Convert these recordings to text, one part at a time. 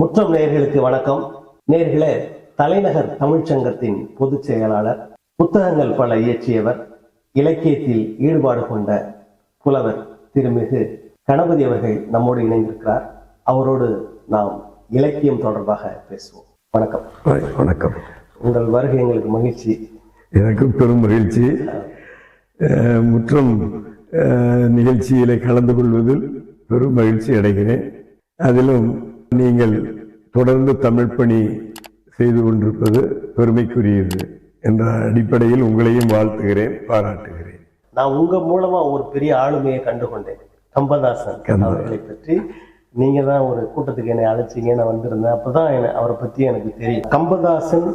முற்றம் நேயர்களுக்கு வணக்கம். நேயர்களே, தலைநகர் தமிழ்ச்சங்கத்தின் பொதுச் செயலாளர், புத்தகங்கள் பல இயற்றியவர், இலக்கியத்தில் ஈடுபாடு கொண்ட புலவர் திருமிகு கணபதி அவர்கள் நம்மோடு இணைந்திருக்கிறார். அவரோடு நாம் இலக்கியம் தொடர்பாக பேசுவோம். வணக்கம். வணக்கம். உங்கள் வருகை எங்களுக்கு மகிழ்ச்சி. எனக்கு பெரும் மகிழ்ச்சி. முற்றம் நிகழ்ச்சியிலே கலந்து கொள்வதில் பெரும் மகிழ்ச்சி அடைகிறேன். அதிலும் நீங்கள் தொடர்ந்து தமிழ் பணி செய்து கொண்டிருப்பது பெருமைக்குரியது என்ற அடிப்படையில் உங்களையும் வாழ்த்துகிறேன், பாராட்டுகிறேன். நான் உங்க மூலமா ஒரு பெரிய ஆளுமையை கண்டுகொண்டேன். கம்பதாசன் அவர்களை பற்றி நீங்க தான் ஒரு கூட்டத்துக்கு என்னை அழைச்சிங்க, நான் வந்திருந்தேன். அப்பதான் அவரை பத்தி எனக்கு தெரியும். கம்பதாசன்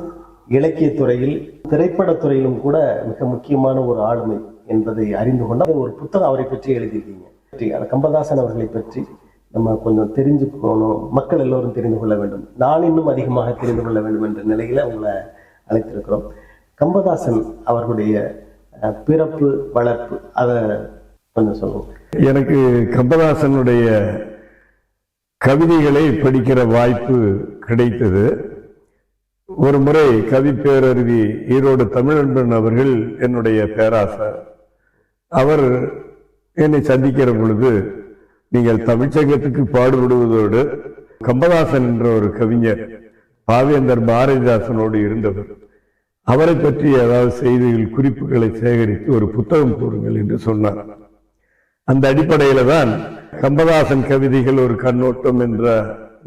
இலக்கியத்துறையில், திரைப்படத்துறையிலும் கூட மிக முக்கியமான ஒரு ஆளுமை என்பதை அறிந்து கொண்ட ஒரு புத்தகம் அவரை பற்றி எழுதியிருக்கீங்க. கம்பதாசன் அவர்களை பற்றி நம்ம கொஞ்சம் தெரிஞ்சுக்கணும், மக்கள் எல்லோரும் தெரிந்து கொள்ள வேண்டும், நான் இன்னும் அதிகமாக தெரிந்து கொள்ள வேண்டும் என்ற நிலையில உங்களை அழைத்திருக்கிறோம். கம்பதாசன் அவர்களுடைய பிறப்பு, வளர்ப்பு, அதை கொஞ்சம் சொல்லுங்க. எனக்கு கம்பதாசனுடைய கவிதைகளை படிக்கிற வாய்ப்பு கிடைத்தது. ஒரு முறை கவி பேரருவி ஈரோடு தமிழன்பன் அவர்கள் என்னுடைய பேராசார். அவர் என்னை சந்திக்கிற பொழுது, நீங்கள் தமிழ்ச்சங்கத்துக்கு பாடுபடுவதோடு கம்பதாசன் என்ற ஒரு கவிஞர் பாவேந்தர் பாரதிதாசனோடு இருந்தவர், அவரை பற்றி ஏதாவது செய்திகள், குறிப்புகளை சேகரித்து ஒரு புத்தகம் கூறுங்கள் என்று சொன்னார். அந்த அடிப்படையில தான் கம்பதாசன் கவிதைகள் ஒரு கண்ணோட்டம் என்ற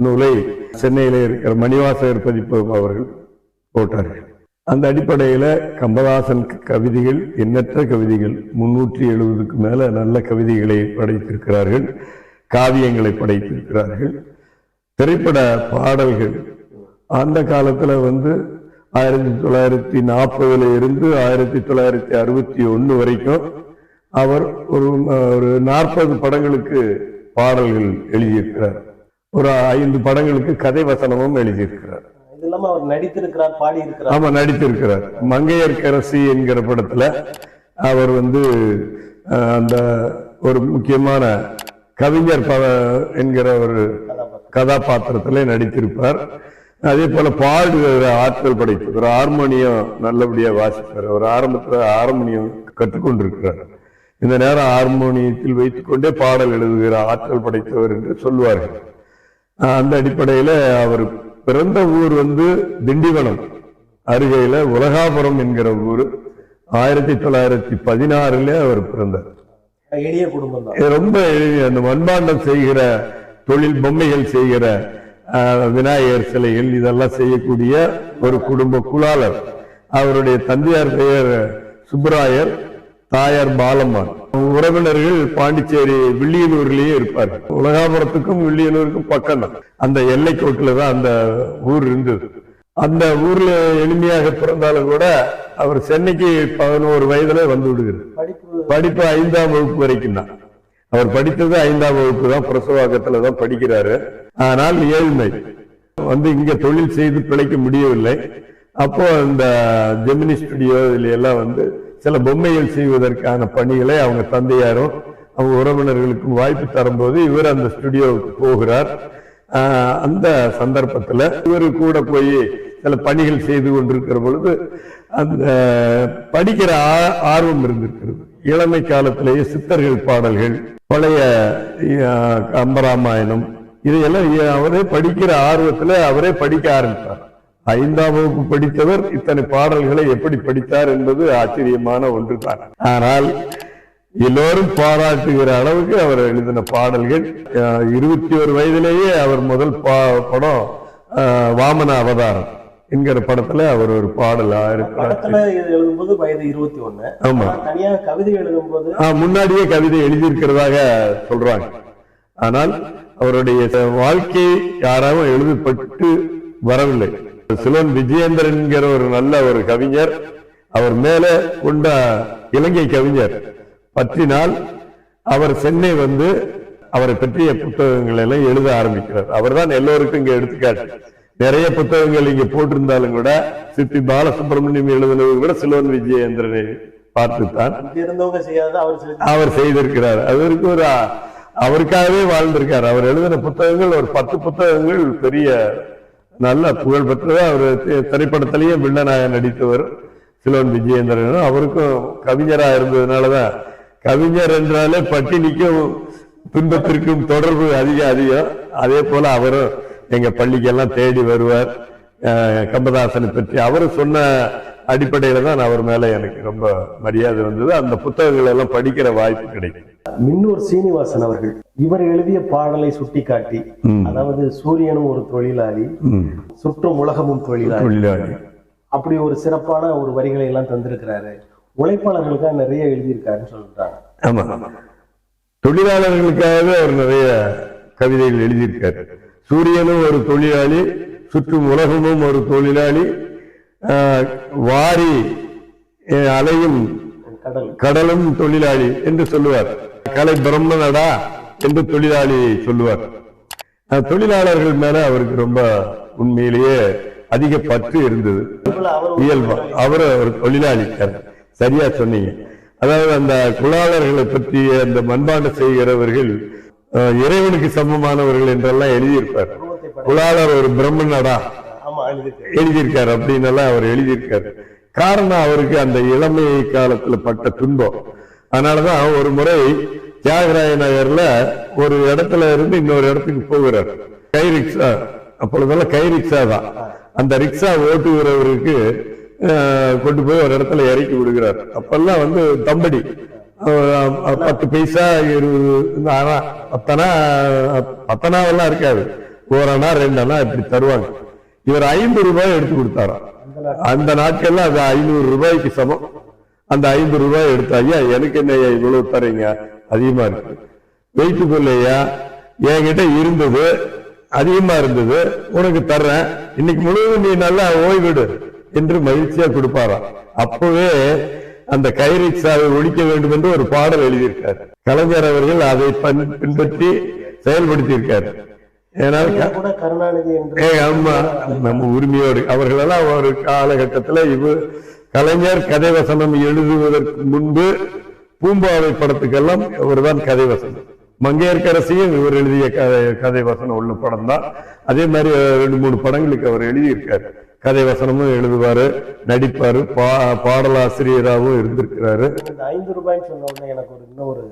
நூலை சென்னையில இருக்கிற மணிவாசகர் பதிப்பகம் அவர்கள் போட்டார்கள். அந்த அடிப்படையில கம்பதாசன் கவிதைகள், எண்ணற்ற கவிதைகள், 370க்கு மேல நல்ல கவிதைகளை படைத்திருக்கிறார்கள், காவியங்களை படைத்திருக்கிறார்கள். திரைப்பட பாடல்கள் அந்த காலத்துல 1940 இருந்து 1961 வரைக்கும் அவர் ஒரு 40 படங்களுக்கு பாடல்கள் எழுதியிருக்கிறார். ஒரு 5 படங்களுக்கு கதை வசனமும் எழுதியிருக்கிறார். அவர் நடித்திருக்கிறார், பாடி இருக்கிறார். ஆமா, நடித்திருக்கிறார். மங்கையர்க்கரசி என்கிற படத்துல அவர் அந்த ஒரு முக்கியமான கவிஞர் என்கிற ஒரு கதாபாத்திரத்திலே நடித்திருப்பார். அதே போல பாடுகிற ஆற்றல் படைத்தவர், ஹார்மோனியம் நல்லபடியா வாசிப்பார். அவர் ஆரம்பத்துல ஹார்மோனியம் கற்றுக்கொண்டிருக்கிறார். இந்த நேரம் ஹார்மோனியத்தில் வைத்துக் கொண்டே பாடல் எழுதுகிற ஆற்றல் படைத்தவர் என்று சொல்வார்கள். அந்த அடிப்படையில அவர் பிறந்த ஊர் திண்டிவனம் அருகையில உலகாபுரம் என்கிற ஊர். 1916 அவர் பிறந்தார். எளிய குடும்பம், ரொம்ப எளிய. அந்த மண்பாண்டம் செய்கிற தொழில், பொம்மைகள் செய்கிற, விநாயகர் சிலைகள், இதெல்லாம் செய்யக்கூடிய ஒரு குடும்ப குலாளர். அவருடைய தந்தையார் பெயர் சுப்பராயர், தாயார் பாலம்மான். உறவினர்கள் பாண்டிச்சேரி வில்லியனூர்லயே இருப்பார்கள். உலகாபுரத்துக்கும் வில்லியனூருக்கும் பக்கம் தான், அந்த எல்லைக்கோட்டில தான் அந்த ஊர் இருந்தது. அந்த ஊர்ல எளிமையாக பிறந்தாலும் கூட அவர் சென்னைக்கு 11 வயதுல வந்து விடுகிறார். படிப்பு 5ஆம் வகுப்பு வரைக்கும் தான் அவர் படித்தது. 5ஆம் வகுப்பு தான், பிரசவாக்கத்துல தான் படிக்கிறாரு. ஆனால் ஏழ்மை இங்க தொழில் செய்து பிழைக்க முடியவில்லை. அப்போ இந்த ஜெமினி ஸ்டுடியோ இதுல எல்லாம் சில பொம்மைகள் செய்வதற்கான பணிகளை அவங்க தந்தையாரும் அவங்க உறவினர்களுக்கும் வாய்ப்பு தரும்போது இவர் அந்த ஸ்டுடியோவுக்கு போகிறார். அந்த சந்தர்ப்பத்துல இவரு கூட போய் சில பணிகள் செய்து கொண்டிருக்கிற பொழுது அந்த படிக்கிற ஆர்வம் இருந்திருக்கிறது. இளமை காலத்திலேயே சித்தர்கள் பாடல்கள், பழைய கம்பராமாயணம், இதையெல்லாம் அவரே படிக்கிற ஆர்வத்துல அவரே படிக்க ஆரம்பித்தார். 5ஆம் வகுப்பு படித்தவர் இத்தனை பாடல்களை எப்படி படித்தார் என்பது ஆச்சரியமான ஒன்றுதான். ஆனால் எல்லோரும் பாராட்டுகிற அளவுக்கு அவர் எழுதின பாடல்கள். 21 வயதிலேயே அவர் முதல் படம் வாமன அவதாரம் என்கிற படத்துல அவர் ஒரு பாடல் எழுதும்போது வயது 21. ஆமா, தனியாக கவிதை எழுதும்போது முன்னாடியே கவிதை எழுதியிருக்கிறதாக சொல்றாங்க. ஆனால் அவருடைய வாழ்க்கை யாராலும் எழுதப்பட்டு வரவில்லை. சிலோன் விஜயேந்திரன் என்கிற ஒரு நல்ல ஒரு கவிஞர், அவர் மேல கொண்ட இலங்கை கவிஞர் பற்றினால் அவர் சென்னை அவரை பற்றிய புத்தகங்கள் எல்லாம் எழுத ஆரம்பிக்கிறார். அவர் தான் எல்லோருக்கும் இங்க எடுத்துக்காட்டு. நிறைய புத்தகங்கள் இங்க போட்டிருந்தாலும் கூட சிற்பி பாலசுப்ரமணியம் எழுதினது கூட சிலோன் விஜயேந்திரனை பார்த்துத்தான் அவர் செய்திருக்கிறார். அதற்கு ஒரு அவருக்காகவே வாழ்ந்திருக்காரு. அவர் எழுதின புத்தகங்கள் ஒரு 10 புத்தகங்கள் பெரிய நல்ல புகழ் பெற்றது. அவர் திரைப்படத்திலேயே வில்லனாக நடித்தவர் சிலோன் விஜயேந்திரன். அவருக்கும் கவிஞராக இருந்ததுனாலதான், கவிஞர் என்றாலே பட்டினிக்கும் துன்பத்திற்கும் தொடர்பு அதிகம். அதே போல அவரும் எங்க பள்ளிக்கெல்லாம் தேடி வருவார். கம்பதாசனை பற்றி அவர் சொன்ன அடிப்படையில தான் அவர் மேல எனக்கு ரொம்ப மரியாதை வந்தது. அந்த புத்தகங்கள் எல்லாம் படிக்கிற வாய்ப்பு கிடைக்கும். மின்னூர் சீனிவாசன் அவர்கள் இவர் எழுதிய பாடலை சுட்டிக்காட்டி, அதாவது சூரியனும் ஒரு தொழிலாளி, சுற்றும் உலகமும் தொழிலாளி, அப்படி ஒரு சிறப்பான ஒரு வரிகளை எல்லாம் தந்திருக்கிறாரு. உழைப்பாளர்களுக்காக நிறைய எழுதியிருக்காருன்னு சொல்றாங்க. ஆமா, தொழிலாளர்களுக்காகவே அவர் நிறைய கவிதைகள் எழுதியிருக்காரு. சூரியனும் ஒரு தொழிலாளி, சுற்றும் உலகமும் ஒரு தொழிலாளி, வாரி அலையும் கடலும் தொழிலாளி என்று சொல்லுவார். கலை பிரம்மனடா என்று தொழிலாளியை சொல்லுவார். தொழிலாளர்கள் மேல அவருக்கு ரொம்ப உண்மையிலேயே அதிக பற்று இருந்தது, இயல்பா. அவர் ஒரு தொழிலாளி, சரியா சொன்னீங்க. அதாவது அந்த குலாளர்களை பற்றி அந்த மண்பாண்டம் செய்கிறவர்கள் இறைவனுக்கு சமமானவர்கள் என்றெல்லாம் எழுதியிருப்பார். குலாளர் ஒரு பிரம்மனடா எழுதியிருக்காரு அப்படின்னு எல்லாம் அவர் எழுதியிருக்காரு. காரணம் அவருக்கு அந்த இளமை காலத்துல பட்ட துன்பம். அதனாலதான் ஒரு முறை தியாகராய நகர்ல ஒரு இடத்துல இருந்து இன்னொரு இடத்துக்கு போகிறார். கை ரிக்ஷா, அப்பொழுதெல்லாம் கை ரிக்ஷா தான். அந்த ரிக்ஷா ஓட்டுகிறவருக்கு கொண்டு போய் ஒரு இடத்துல இறக்கி விடுகிறார். அப்பெல்லாம் வந்து தம்படி 10 பைசா 20 ஆனா 10 ஆனாவெல்லாம் இருக்காது, 1 அணா 2 அணா இப்படி தருவாங்க. இவர் 5 ரூபாய் எடுத்து கொடுத்தாராம். அந்த நாட்கள்ல அது 500 ரூபாய்க்கு சமம். அந்த 5 ரூபாய் எடுத்து, ஐயா எனக்கு என்ன இவ்வளவு தரீங்க, அதிகமா இருக்கு, வைத்து கொள்ளையா, என்கிட்ட இருந்தது அதிகமா இருந்தது, உனக்கு தர்றேன், இன்னைக்கு முழுவதும் நீ நல்லா ஓய்விடு என்று மகிழ்ச்சியா கொடுப்பாராம். அப்பவே அந்த கை ரிக்ஷாவை ஒழிக்க வேண்டும் என்று ஒரு பாடல் எழுதியிருக்காரு. கலைஞர் அவர்கள் அதை பின்பற்றி செயல்படுத்தி இருக்காரு. நம்ம உரிமையோடு அவர்களெல்லாம் ஒரு காலகட்டத்தில் கலைஞர் கதை வசனம் எழுதுவதற்கு முன்பு பூம்பாவை படத்துக்கெல்லாம் இவர்தான் கதை வசனம். மங்கையர்க்கரசியும் இவர் எழுதிய கதை வசனம் உள்ள படம் தான். அதே மாதிரி 2-3 படங்களுக்கு அவர் எழுதியிருக்காரு. கதை வசனமும் எழுதுவாரு, நடிப்பாரு, பாடலாசிரியராகவும் இருந்திருக்கிறாரு. 5 ரூபாய்ன்னு சொன்ன உடனே எனக்கு இன்னொரு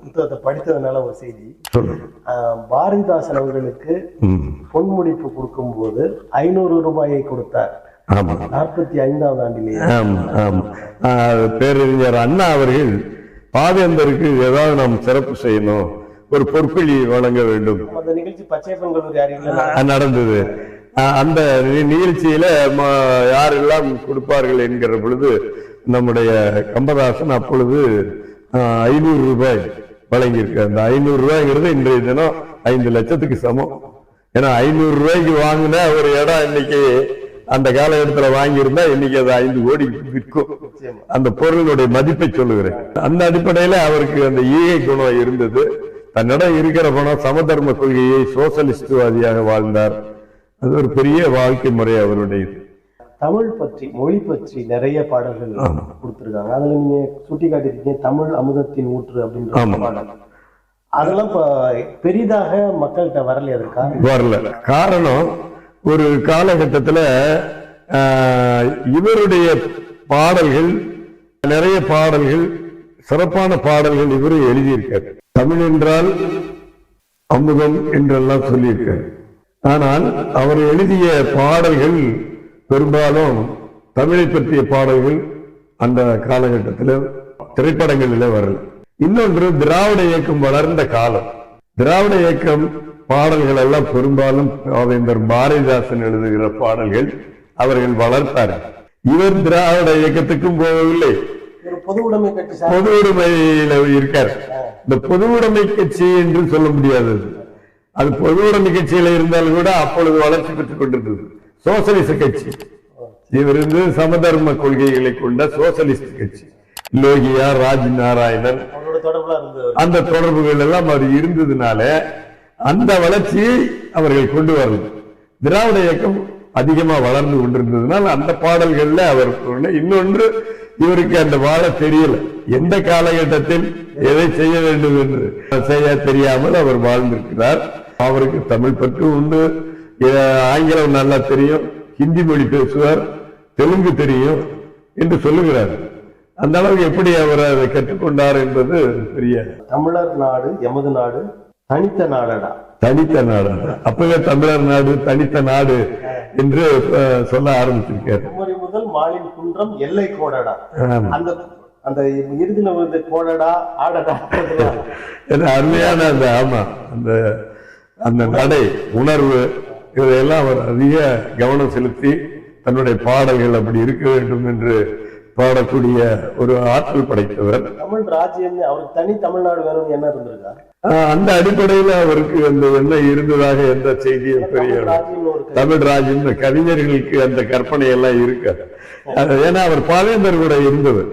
புத்தகத்தை படித்ததுனால ஒரு செய்தி. பாரதிதாசன் அவர்களுக்கு பொன்முடிப்பு கொடுக்கும் போது 500 ரூபாயை கொடுத்தார். 45ஆவது ஆண்டிலேயே. பேரறிஞர் அண்ணா அவர்கள் பாவேந்தருக்கு ஏதாவது நாம் சிறப்பு செய்யணும், ஒரு பொற்கொழி வழங்க வேண்டும். அந்த நிகழ்ச்சி பச்சையப்பன் கல்லூரி நடந்தது. அந்த நிகழ்ச்சியில யாரெல்லாம் கொடுப்பார்கள் என்கிற பொழுது நம்முடைய கம்பதாசன் அப்பொழுது 500 ரூபாய் வழங்கியிருக்க. அந்த 500 ரூபாய்ங்கிறது இன்றைய தினம் 5 லட்சத்துக்கு சமம். ஏன்னா 500 ரூபாய்க்கு வாங்கின ஒரு இடம் இன்னைக்கு அந்த காலகட்டத்துல வாங்கியிருந்தா இன்னைக்கு அது 5 கோடி விற்கும். அந்த பொருளுடைய மதிப்பை சொல்லுகிறேன். அந்த அடிப்படையில அவருக்கு அந்த ஈகை குணம் இருந்தது. தன்னிடம் இருக்கிற பணம் சமதர்ம கொள்கையை சோசலிஸ்ட்வாதியாக வாழ்ந்தார். அது ஒரு பெரிய வாழ்க்கை முறை அவருடைய. தமிழ் பற்றி, மொழி பற்றி நிறைய பாடல்கள் கொடுத்திருக்காங்க. அதுல நீங்க சுட்டி காட்டிருக்கீங்க தமிழ் அமுதத்தின் ஊற்று அப்படின்ற பாடல். அதெல்லாம் பெரிதாக மக்கள்கிட்ட வரல. அதற்காக வரல. காரணம், ஒரு காலகட்டத்தில் இவருடைய பாடல்கள், நிறைய பாடல்கள், சிறப்பான பாடல்கள் இவரு எழுதியிருக்காரு. தமிழ் என்றால் அமுதம் என்றெல்லாம் சொல்லியிருக்காரு. ஆனால் அவர் எழுதிய பாடல்கள் பெரும்பாலும் தமிழை பற்றிய பாடல்கள் அந்த காலகட்டத்தில் திரைப்படங்களில் வரல. இன்னொன்று, திராவிட இயக்கம் வளர்ந்த காலம். திராவிட இயக்கம் பாடல்கள் எல்லாம் பெரும்பாலும் பாவேந்தர் பாரதிதாசன் எழுதுகிற பாடல்கள் அவர்கள் வளர்த்தார்கள். இவர் திராவிட இயக்கத்துக்கும் போகவில்லை, பொது உடைமையில இருக்கார். இந்த பொது உடைமை கட்சி என்று சொல்ல முடியாது. அது பொது உடைமை கட்சியில இருந்தாலும் கூட அப்பொழுது வளர்ச்சி பெற்றுக் கொண்டிருந்தது சோசலிச கட்சி. இவர் இருந்து சமதர்ம கொள்கைகளை கொண்ட சோசலிஸ்ட் கட்சி. லோகியா, ராஜ் நாராயணன், அந்த தொடர்புகள் எல்லாம் அவர் இருந்ததுனால அந்த வளர்ச்சியை அவர்கள் கொண்டு வரல. திராவிட இயக்கம் அதிகமா வளர்ந்து கொண்டிருந்ததுனால் அந்த பாடல்கள்ல அவர். இன்னொன்று, இவருக்கு அந்த வாழ தெரியல. எந்த காலகட்டத்தில் எதை செய்ய வேண்டும் என்று செய்ய தெரியாமல் அவர் வாழ்ந்திருக்கிறார். அவருக்கு தமிழ் பற்று உண்டு, ஆங்கிலம் நல்லா தெரியும், ஹிந்தி மொழி பேசுவார், தெலுங்கு தெரியும் என்று சொல்லுகிறார். அந்த அளவுக்கு எப்படி அவர் அதை கற்றுக்கொண்டார் என்பது பெரிய. தமிழர் நாடு எமது நாடு தனித்த நாடடா, தனித்த நாடு. அப்பவே தமிழர் நாடு தனித்த நாடு என்று சொல்ல ஆரம்பிச்சிருக்காரு. குமரி முதல் மாலின் குன்றம் எல்லை கோடடா, அந்த அந்த இறுதியில வந்து கோடடா ஆடடா அருமையான அந்த ஆமா அந்த அந்த நடை உணர்வு இதையெல்லாம் அவர் அதிக கவனம் செலுத்தி தன்னுடைய பாடல்கள் அப்படி இருக்க வேண்டும் என்று பாடக்கூடிய ஒரு ஆற்றல் படைத்தவர். தமிழ் ராஜ்யம் அவருக்கு தனி தமிழ்நாடு வேணும் என்ன இருந்திருக்கா? அந்த அடிப்படையில் அவருக்கு அந்த எண்ணம் இருந்ததாக எந்த செய்தியும் பெரிய தமிழ் ராஜ்யம் கவிஞர்களுக்கு அந்த கற்பனை எல்லாம் இருக்கு. ஏன்னா அவர் பாவேந்தர் கூட இருந்தவர்.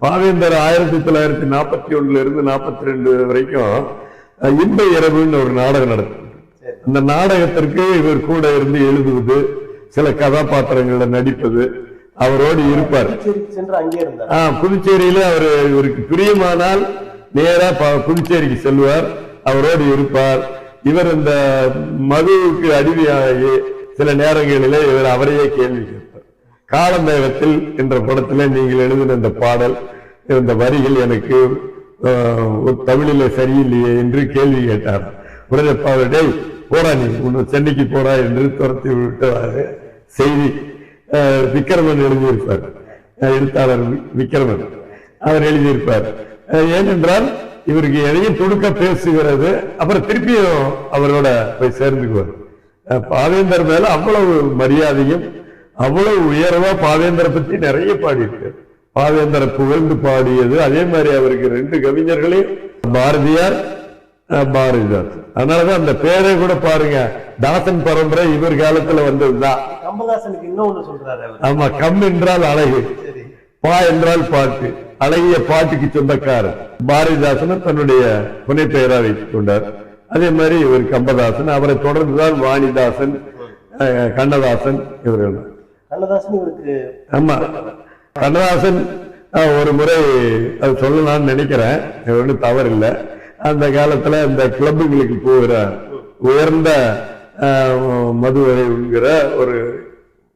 பாவேந்தர் 1941 இருந்து 42 வரைக்கும் இன்ப இரவுன்னு ஒரு நாடகம் நடக்கும். அந்த நாடகத்திற்கு இவர் கூட இருந்து எழுதுவது, சில கதாபாத்திரங்களை நடிப்பது, அவரோடு இருப்பார். புதுச்சேரியில அவர் இவருக்கு பிரியமானால் நேரா புதுச்சேரிக்கு செல்வார், அவரோடு இருப்பார். இவர் இந்த மதுவுக்கு அடிமையாகி சில நேரங்களிலே இவர் அவரையே கேள்வி கேட்பார். காலமேகத்தில் என்ற படத்துல நீங்கள் எழுதின இந்த பாடல், இந்த வரிகள் எனக்கு தமிழில சரியில்லையே என்று கேள்வி கேட்டார். உடனே டேய் போடா, நீ உன்னை சென்னைக்கு போடா என்று துரத்தி விட்டு செய்தி விக்கிரமன் எழுதியிருப்பார். எழுத்தாளர் விக்கிரமன் அவர் எழுதியிருப்பார். ஏனென்றால் இவருக்கு எதையும் துடுக்க பேசுகிறது, அப்புறம் திருப்பியும் அவரோட போய் சேர்ந்துக்குவார். பாவேந்தர் மேல அவ்வளவு மரியாதையும் அவ்வளவு உயர்வா பாவேந்தரை பத்தி நிறைய பாடியிருக்கார். பாவேந்தரை புகழ்ந்து பாடியது. அதே மாதிரி அவருக்கு 2 கவிஞர்களையும், பாரதியார் பாரதிதாசன். அதனாலதான் அந்த பேரை கூட பாருங்க, தாசன் பரம்பரை இவர் காலத்துல வந்ததுதான். கம்பதாசனுக்கு இன்னொன்னு சொல்றாரு. ஆமா, கம் என்றால் அழகு, பா என்றால் பாட்டு, அழகிய பாட்டுக்கு சொந்தக்காரர். பாரதிதாசன் தன்னுடைய புனை பெயரா வைத்துக் கொண்டார். அதே மாதிரி இவர் கம்பதாசன். அவரை தொடர்ந்துதான் வாணிதாசன், கண்ணதாசன் இவர்கள். கண்ணதாசன் இவருக்கு ஆமா, கண்ணதாசன் ஒரு முறை அது சொல்லலாம்னு நினைக்கிறேன், ஒன்றும் தவறு இல்லை. அந்த காலத்துல இந்த கிளப்புகளுக்கு போகிற உயர்ந்த மதுவரை உண்கிற ஒரு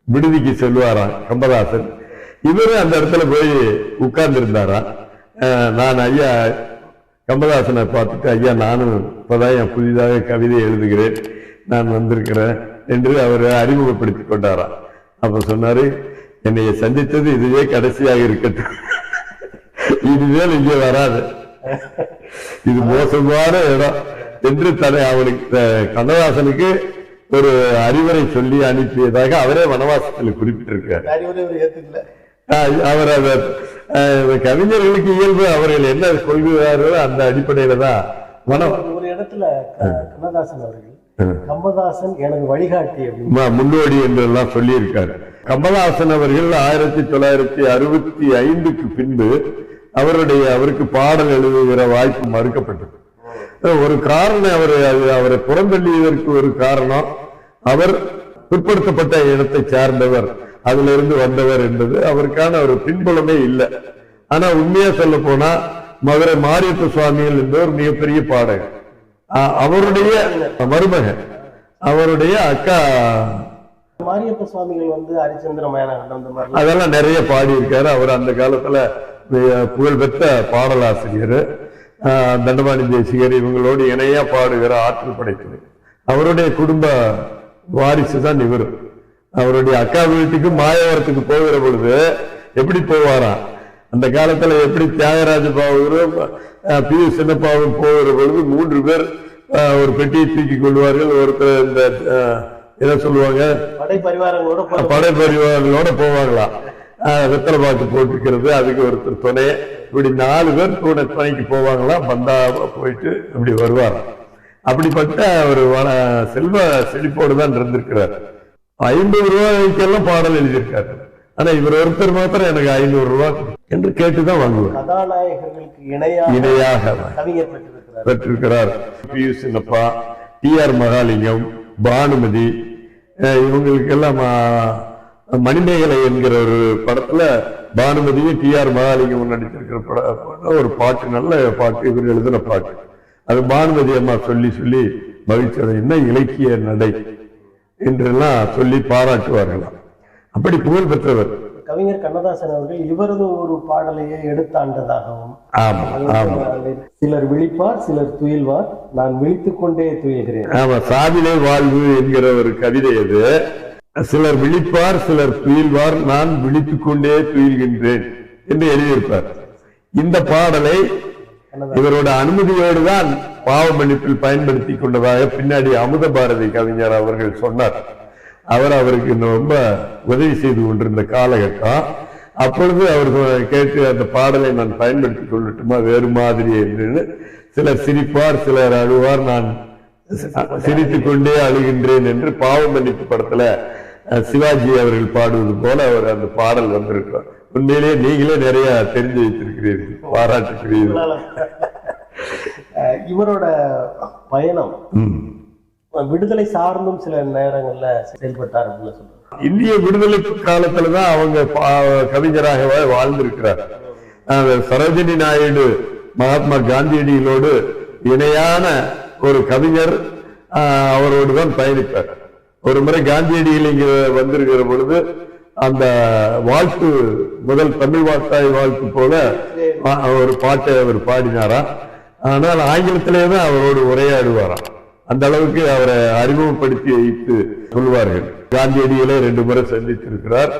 விடுதிக்கு செல்வாராம் கம்பதாசன். இவரு அந்த இடத்துல போய் உட்கார்ந்து இருந்தாரா. நான் ஐயா கம்பதாசனை பார்த்துட்டு, ஐயா நானும் இப்பதான் என் புதிதாக கவிதை எழுதுகிறேன், நான் வந்திருக்கிறேன் என்று அவர் அறிமுகப்படுத்திக் கொண்டாராம். அப்ப சொன்னாரு, என்னைய சந்தித்தது இதுவே கடைசியாக இருக்கட்டும், இதுவே இங்கே வராது, இது மோசமான இடம் என்று அவனுக்கு கண்ணதாசனுக்கு ஒரு அறிவுரை சொல்லி அனுப்பியதாக அவரே வனவாசத்தில் குறிப்பிட்டிருக்கார். அவர் கவிஞர்களுக்கு இயல்பு, அவர்கள் என்ன கொள்கிறார்களோ அந்த அடிப்படையில தான் ஒரு இடத்துல கண்ணதாசன் அவர்கள் கம்பதாசன் எனக்கு வழிகாட்டி முன்னோடி என்றெல்லாம் சொல்லி இருக்காரு. கம்பதாசன் அவர்கள் 1965க்கு பின்பு அவருக்கு பாடல் எழுதுகிற வாய்ப்பு மறுக்கப்பட்டது. ஒரு காரணம், அவரை புறந்தள்ளியதற்கு ஒரு காரணம், அவர் பிற்படுத்தப்பட்ட இடத்தை சார்ந்தவர், அதுல இருந்து வந்தவர் என்பது அவருக்கான ஒரு பின்புலமே இல்லை. ஆனா உண்மையா சொல்ல போனா மதுரை மாரியப்ப சுவாமிகள் என்பவர் மிகப்பெரிய பாடகர். அவருடைய மருமகன், அவருடைய அக்கா மாரியப்ப சுவாமிகள் வந்து ஹரிச்சந்திரமயான அதெல்லாம் நிறைய பாடி இருக்காரு. அவர் அந்த காலத்துல புகழ்பெற்ற பாடலாசிரியர். தண்டபாணி தேசிகர் இவங்களோடு இணையா பாடுகிற ஆற்றல் படைத்தது. அவருடைய குடும்ப வாரிசு தான் இவர். அவருடைய அக்கா வீட்டுக்கு மாயவரத்துக்கு போகிற பொழுது எப்படி போவாராம், அந்த காலத்துல எப்படி தியாகராஜ பாவரும் பி சின்னப்பாவும் போகிற பொழுது 3 பேர் ஒரு பெட்டியை தூக்கி கொள்வார்கள். ஒருத்தர் இந்த என்ன சொல்லுவாங்க, படைப்பரிவாரங்களோட போவாங்களாம். வெத்தலை பாக்கு போட்டுக்கிறது, அதுக்கு ஒருத்தர் துணை, இப்படி 4 பேர் துணைக்கு போவாங்களாம். பந்தா போயிட்டு இப்படி வருவார். அப்படிப்பட்ட ஒரு செல்வ செழிப்போடு தான் இருந்திருக்கிறார். 50 ரூபாய்க்கெல்லாம் பாடல் எழுதியிருக்காரு. ஆனா இவர் ஒருத்தர் மாத்திரம் எனக்கு 500 ரூபாய் என்று கேட்டுதான் வாங்குவார். கதாநாயகர்களுக்கு இணையாக பெற்றிருக்கிறார். பி சின்னப்பா, TR மகாலிங்கம், பானுமதி, இவங்களுக்கெல்லாம் மணிமேகலை என்கிற ஒரு படத்துல பானுமதியும் டி.ஆர். மகாலிங்கம் நடித்திருக்கிற படம் ஒரு பாட்டு, நல்ல பாட்டு, இவர் எழுதின பாட்டு. அது பானுமதி அம்மா சொல்லி சொல்லி மகிழ்ச்சி, என்ன இலக்கிய நடை என்றெல்லாம் சொல்லி பாராட்டுவார்களாம். அப்படி புகழ் பெற்றவர் கவிஞர் கண்ணதாசன் அவர்கள் இவரது ஒரு பாடலையே எடுத்தாண்டதாகவும், சிலர் விழிப்பார் சிலர் துயில்வார், நான் விழித்துக் கொண்டே துயில்கிறேன். ஆமா, சாவிலே வாழ்வு என்கிற ஒரு கவிதை அது. சிலர் விழிப்பார் சிலர் துயில்வார், நான் விழித்துக் கொண்டே துயில்கின்றேன் என்று எழுதியிருப்பார். இந்த பாடலை இவரோட அனுமதியோடு தான் பாவ மன்னிப்பில் பயன்படுத்தி கொண்டதாக பின்னாடி அமுத பாரதி கவிஞர் அவர்கள் சொன்னார். அவருக்கு ரொம்ப உதவி செய்து கொண்டிருந்த காலகட்டம். அப்பொழுது அவர் கேட்டு, அந்த பாடலை நான் பயன்படுத்திக் கொள்ளட்டுமா வேறு மாதிரி என்று. சிலர் சிரிப்பார் சிலர் அழுவார், நான் சிரித்துக் கொண்டே அழுகின்றேன் என்று பாவ மன்னிப்பு படத்துல சிவாஜி அவர்கள் பாடுவது போல அவர் அந்த பாடல் வந்திருக்கிறார். உண்மையிலேயே நீங்களே நிறைய தெரிஞ்சு வைத்திருக்கிறீர்கள், பாராட்டுகிறீர்கள். இவரோட பயணம் விடுதலை சார்ந்தும் சில நேரங்கள்ல செயல்பட்டார் அப்படின்னு சொல்றாங்க. இந்திய விடுதலை காலத்துலதான் அவங்க கவிஞராகவே வாழ்ந்திருக்கிறார். சரோஜினி நாயுடு மகாத்மா காந்தியடிகளோடு இணையான ஒரு கவிஞர் அவரோடு தான் பயணிப்பார். ஒரு முறை காந்தியடிகள் இங்க வந்திருக்கிற பொழுது அந்த வாழ்த்து, முதல் தமிழ் வாழ்த்தாய் வாழ்த்து போல ஒரு பாட்டை அவர் பாடினாரா. ஆனால் ஆங்கிலத்திலே தான் அவரோடு உரையாடுவாராம். அந்த அளவுக்கு அவரை அறிமுகப்படுத்தி வைத்து சொல்வார்கள். காந்தியடிகளே 2 முறை சந்தித்திருக்கிறார்.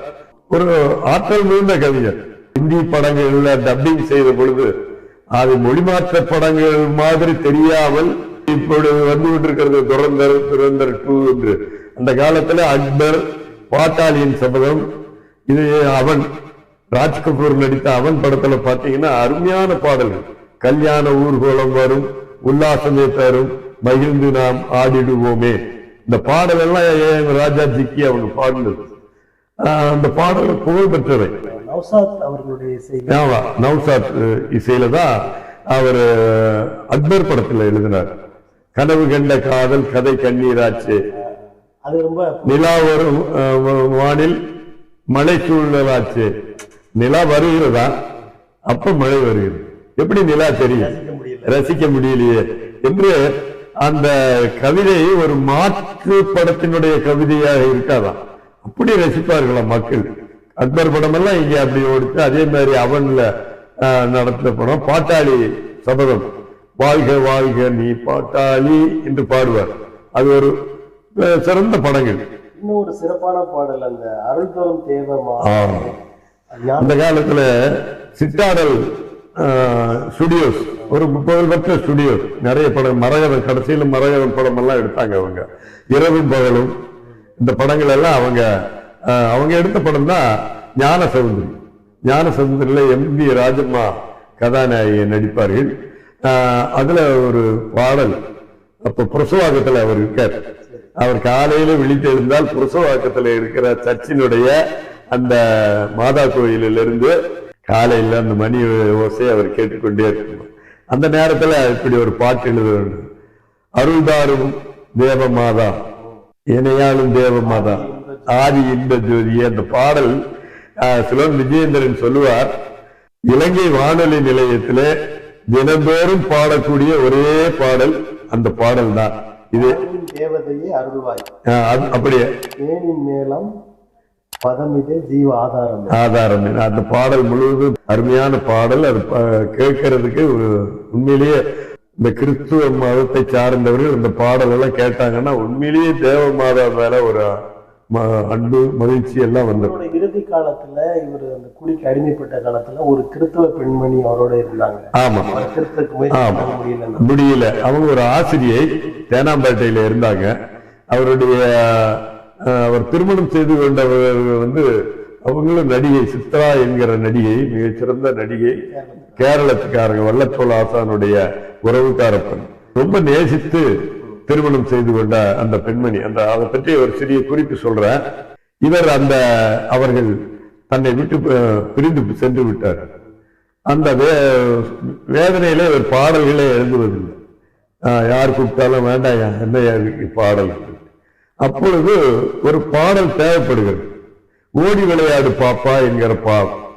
ஒரு ஆற்றல் மிகுந்த கவிஞர். இந்தி படங்கள்ல டப்பிங் செய்த பொழுது அது மொழிமாற்ற படங்கள் மாதிரி தெரியாமல் இப்பொழுது வந்து கொண்டிருக்கிறது துரந்தர் 2 என்று. அந்த காலத்துல அக்பர், பாட்டாளியின் சபதம், இது அவன் ராஜ்கபூர் நடித்த அவன் படத்துல பாத்தீங்கன்னா அருமையான பாடல்கள். கல்யாண ஊர்கோலம் வரும், உல்லாசமே தரும், மகிழ்ந்து நாம் ஆடிடுவோமே, இந்த பாடல் எல்லாம் ஏஎம் ராஜாஜிக்கு அவங்க பாடினது. அந்த பாடல் புகழ் பெற்றவை. நௌசாத் அவர்களுடைய நௌசாத் இசையில தான் அவர் அக்பர் படத்துல எழுதினார். கனவு கண்ட காதல் கதை கண்ணீராச்சு, அது ரொம்ப நிலா வரும் வானில் மழை சூழலாச்சு. நிலா வருகிறதா, அப்ப மழை வருகிறது, எப்படி நிலா தெரியும், ரசிக்க முடியலையே என்று அந்த கவிதை ஒரு மாற்று படத்தினுடைய கவிதையாக இருக்காதான், அப்படி ரசிப்பார்களாம் மக்கள். அக்பர் படம் எல்லாம் இங்க அப்படி ஓடிச்சு. அதே மாதிரி அவன்ல நடத்தின படம் பாட்டாளி சபதம், வாழ்க வாழ்க நீ பாட்டாளி என்று பாடுவார். அது ஒரு சிறந்த படங்கள். இன்னும் ஒரு சிறப்பான பாடல் அந்த அருள் தரும் தேவமா. அந்த காலத்துல சித்தாடல் ஸ்டுடியோஸ், ஒரு புகழ்பெற்ற ஸ்டுடியோ, நிறைய படம், மரகதம், கடைசியில மரகதம் படம் எல்லாம் எடுத்தாங்க அவங்க. இரவும் பகலும் இந்த படங்கள் எல்லாம் அவங்க எடுத்த படம் தான் ஞான சௌந்தரி. ஞான சௌந்தரியில எம்.பி. ராஜம்மா கதாநாயகி நடிப்பார்கள். அதுல ஒரு பாடல், அப்ப புரசவாக்கத்துல அவர் இருக்கார். அவர் காலையில விழித்து எழுந்தால் புரசவாக்கத்துல இருக்கிற சர்ச்சினுடைய அந்த மாதா கோயிலிருந்து காலையில் அந்த மணி ஓசை அவர் கேட்டுக்கொண்டே இருக்கணும். அந்த நேரத்துல இப்படி ஒரு பாட்டு எழுத வேண்டும். அருள்தாரும் தேவமாதா, இணையாளும் தேவமாதா, ஆதி இன்ப ஜோதி. அந்த பாடல் சிலோன் விஜயேந்திரன் சொல்லுவார், இலங்கை வானொலி நிலையத்திலே தினந்தோறும் பாடக்கூடிய ஒரே பாடல் அந்த பாடல் தான் இது. தேவதையே அருள்வாய், அப்படியே மேலம் பதமிதே ஜீவ ஆதாரம். ஆதாரம் அந்த பாடல் முழுவதும் அருமையான பாடல். அது கேட்கறதுக்கு உண்மையிலேயே இந்த கிறிஸ்துவ மதத்தை சார்ந்தவர்கள் இந்த பாடல் எல்லாம் கேட்டாங்கன்னா உண்மையிலேயே தேவ மாதா மேல ஒரு அன்பு மகிழ்ச்சி எல்லாம் வந்தது. இறுதி காலத்துல இவர் அந்த குடிக்கு அடிமைப்பட்ட காலத்துல ஒரு கிறிஸ்தவ பெண்மணி அவரோட இருந்தாங்க. ஆமா, முடியல. அவங்க ஒரு ஆசிரியை தேனாம்பேட்டையில இருந்தாங்க. அவர் திருமணம் செய்து கொண்டவர் அவங்களும் நடிகை சித்ரா என்கிற நடிகை, மிகச்சிறந்த நடிகை, கேரளத்துக்காரங்க, வல்லத்தோல் ஆசானுடைய உறவுக்கார பெண். ரொம்ப நேசித்து திருமணம் செய்து கொண்ட அந்த பெண்மணி. அதை பற்றி ஒரு சிறிய குறிப்பு சொல்றேன். இவர் அவர்கள் தன்னை விட்டு பிரிந்து சென்று விட்டார். அந்த வேதனையில இவர் பாடல்களே எழுதுவதில்லை. யார் கூப்பிட்டாலும் வேண்டாம், என்ன பாடல். அப்பொழுது ஒரு பாடல் தேவைப்படுகிறது. ஓடி விளையாடு பாப்பா என்கிற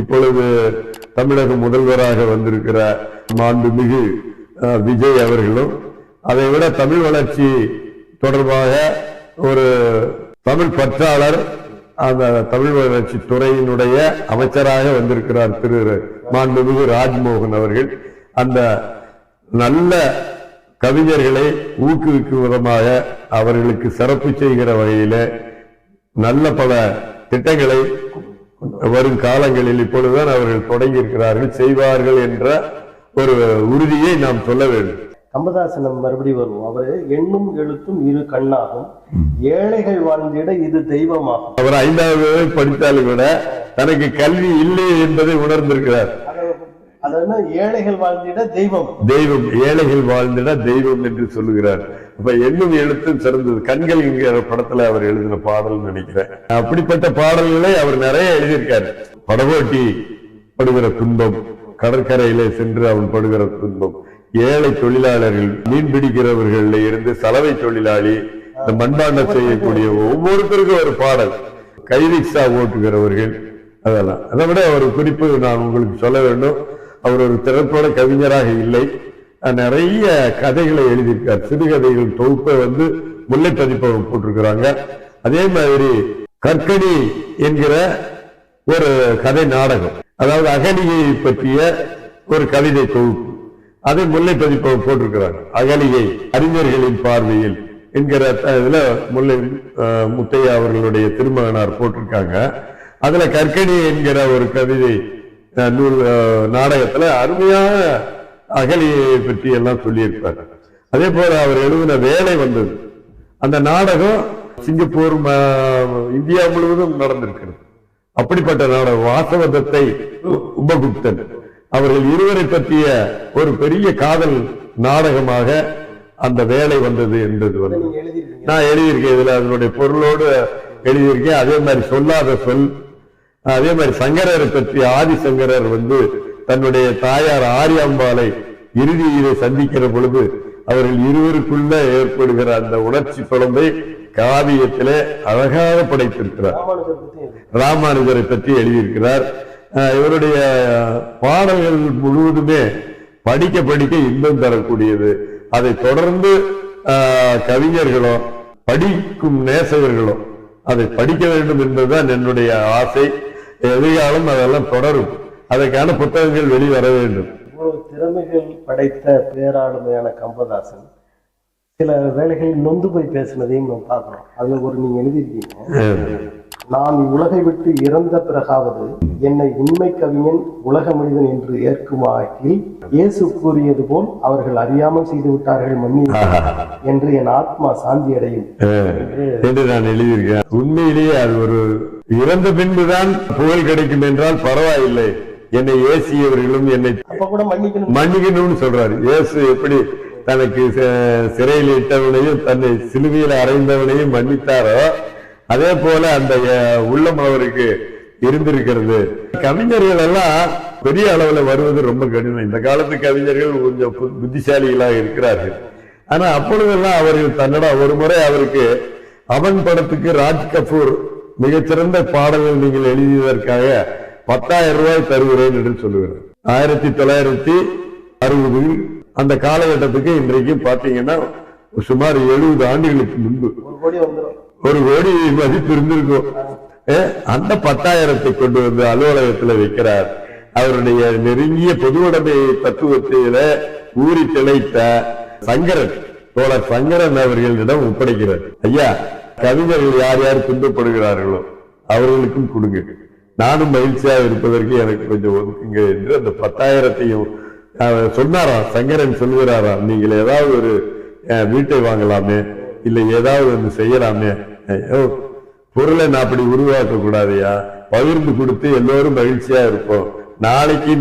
இப்பொழுது தமிழக முதல்வராக வந்திருக்கிற மாண்புமிகு விஜய் அவர்களும், அதை விட தமிழ் வளர்ச்சி தொடர்பாக ஒரு தமிழ் பற்றாளர் அந்த தமிழ் வளர்ச்சி துறையினுடைய அமைச்சராக வந்திருக்கிறார் திரு மாண்புமிகு ராஜ்மோகன் அவர்கள். அந்த நல்ல கவிஞர்களை ஊக்குவிக்கும் விதமாக அவர்களுக்கு சிறப்பு செய்கிற வகையில நல்ல பல திட்டங்களை வரும் காலங்களில் இப்பொழுதுதான் அவர்கள் தொடங்கி இருக்கிறார்கள், செய்வார்கள் என்ற ஒரு உறுதியை நாம் சொல்ல வேண்டும். கம்பதாசன் மறுபடி வருவோம். அவரு எண்ணும் எழுத்தும் இரு கண்ணாகும், ஏழைகள் வாழ்ந்திட இது தெய்வமாகும். அவர் 5வது படித்தாலும் கூட தனக்கு கல்வி இல்லை என்பதை உணர்ந்திருக்கிறார். அதனால ஏழைகள் வாழ்ந்திட தெய்வம், தெய்வம் ஏழைகள் வாழ்ந்திட தெய்வம் என்று சொல்லுகிறார். அப்ப எண்ணும் எழுத்தும் சிறந்தது. கண்கள் என்கிற படத்துல அவர் எழுதின பாடல் நினைக்கிறேன். அப்படிப்பட்ட பாடல்களை அவர் நிறைய எழுதியிருக்காரு. படகோட்டி படுகிற துன்பம், கடற்கரையிலே சென்று அவன் படுகிற துன்பம், ஏழை தொழிலாளர்கள், மீன் பிடிக்கிறவர்கள் இருந்து சலவை தொழிலாளி, இந்த மண்பாண்டம் செய்யக்கூடிய ஒவ்வொருத்தருக்கும் ஒரு பாடல், கைரிக்ஷா ஓட்டுகிறவர்கள், அதெல்லாம். அதை விட ஒரு குறிப்பு நான் உங்களுக்கு சொல்ல வேண்டும். அவர் ஒரு திறப்போட கவிஞராக இல்லை, நிறைய கதைகளை எழுதியிருக்கார். சிறுகதைகள் தொகுப்பை முல்லை பதிப்பகம் போட்டிருக்கிறாங்க. அதே மாதிரி கற்கடி என்கிற ஒரு கதை நாடகம், அதாவது அகலியை பற்றிய ஒரு கவிதை தொகுப்பு, அதை முல்லை பதிப்பகம் போட்டிருக்கிறாங்க. அகலிகை அறிஞர்களின் பார்வையில் என்கிற இதுல முல்லை முத்தையா அவர்களுடைய திருமகனார் போட்டிருக்காங்க. அதுல கற்கடி என்கிற ஒரு கவிதை நூல் நாடகத்துல அருமையான அகலியை பற்றி எல்லாம் சொல்லியிருப்பார். அதே போல அவர் எழுதின வேலை வந்தது. அந்த நாடகம் சிங்கப்பூர், இந்தியா முழுவதும் நடந்திருக்கிறது. அப்படிப்பட்ட நாடகம் வாசவதத்தை, உபகுப்தன் அவர்கள் இருவரை பற்றிய ஒரு பெரிய காதல் நாடகமாக அந்த வேலை வந்தது என்பது நான் எழுதியிருக்கேன். இதுல அதனுடைய பொருளோடு எழுதியிருக்கேன். அதே மாதிரி சொல்லாத சொல், அதே மாதிரி சங்கரரை பற்றி ஆதிசங்கரர் தன்னுடைய தாயார் ஆரியாம்பாளை இறுதியிலே சந்திக்கிற பொழுது அவர்கள் இருவருக்குள்ள ஏற்படுகிற அந்த உணர்ச்சி குழம்பை காவியத்திலே அழகாக படைத்திருக்கிறார். ராமானுஜரை பற்றி எழுதியிருக்கிறார். இவருடைய பாடல்கள் முழுவதுமே படிக்க படிக்க இன்பம் தரக்கூடியது. அதை தொடர்ந்து கவிஞர்களோ படிக்கும் நேசகர்களோ அதை படிக்க வேண்டும் என்பதுதான் என்னுடைய ஆசை. எதிர்காலம் அதெல்லாம் தொடரும். அதற்கான புத்தகங்கள் வெளிவர வேண்டும். திறமைகள் படைத்த பேராளுமையான கம்பதாசன் சில வேளைகளில் நொந்து போய் பேசினதையும் நம்ம பார்க்கிறோம். அதுல ஒரு நீங்க எழுதியிருக்கீங்க, நான் உலகை விட்டு இறந்த பிறகாவது என்னை உண்மை கவிஞன் உலக மனிதன் என்று ஏற்குமாக்கில் இயேசு கூறியது போல் அவர்கள் அறியாமல் செய்து விட்டார்கள் மன்னி என்று என் ஆத்மா சாந்தி அடையும் என்று நான் எழுதியிருக்கேன். உண்மையிலேயே அது ஒரு இறந்த பின்புதான் புகழ் கிடைக்கும் என்றால் பரவாயில்லை, என்னை ஏசியவர்களும் என்னை கூட மன்னிக்கணும்னு சொல்றாரு. இயேசு எப்படி தனக்கு சிறையில் இட்டவனையும் தன்னை சிலுவையில் அறைந்தவனையும் மன்னித்தாரோ அதே போல அந்த உள்ளம் அவருக்கு இருந்திருக்கிறது. கவிஞர்கள் எல்லாம் பெரிய அளவுல வருவது ரொம்ப கடினம். இந்த காலத்து கவிஞர்கள் கொஞ்சம் புத்திசாலிகளாக இருக்கிறார்கள். ஆனா அப்பொழுதெல்லாம் அவர்கள் தன்னோட ஒரு முறை அவருக்கு அவன் படத்துக்கு ராஜ் கபூர் மிகச்சிறந்த பாடல்கள் நீங்கள் எழுதியதற்காக 10,000 ரூபாய் தருகிறேன் என்று சொல்லுகிறார். 1960 அந்த காலகட்டத்துக்கு இன்றைக்கு பாத்தீங்கன்னா சுமார் 70 ஆண்டுகளுக்கு முன்பு 1 கோடி மதிப்பு இருந்திருக்கும். அந்த 10,000 கொண்டு வந்து அலுவலகத்தில் வைக்கிறார். அவருடைய நெருங்கிய பொதுவுடைமை தத்துவத்தில ஊறி திளைத்த சங்கரன், தோழர் சங்கரன் அவர்களிடம் ஒப்படைக்கிறார். ஐயா, கவிஞர்கள் யார் யார் துன்பப்படுகிறார்களோ அவர்களுக்கும் கொடுங்க, நானும் மகிழ்ச்சியாக இருப்பதற்கு எனக்கு கொஞ்சம் ஒதுக்குங்க என்று அந்த 10,000 சொன்னாராம். சங்கரன் சொல்கிறாராம், நீங்கள் ஏதாவது ஒரு வீட்டை வாங்கலாமே, இல்லை ஏதாவது ஒன்று செய்யலாமே, பொருளை நான் அப்படி உருவாக்க கூடாதையா, பகிர்ந்து கொடுத்து எல்லோரும் மகிழ்ச்சியா இருப்போம், நாளைக்கு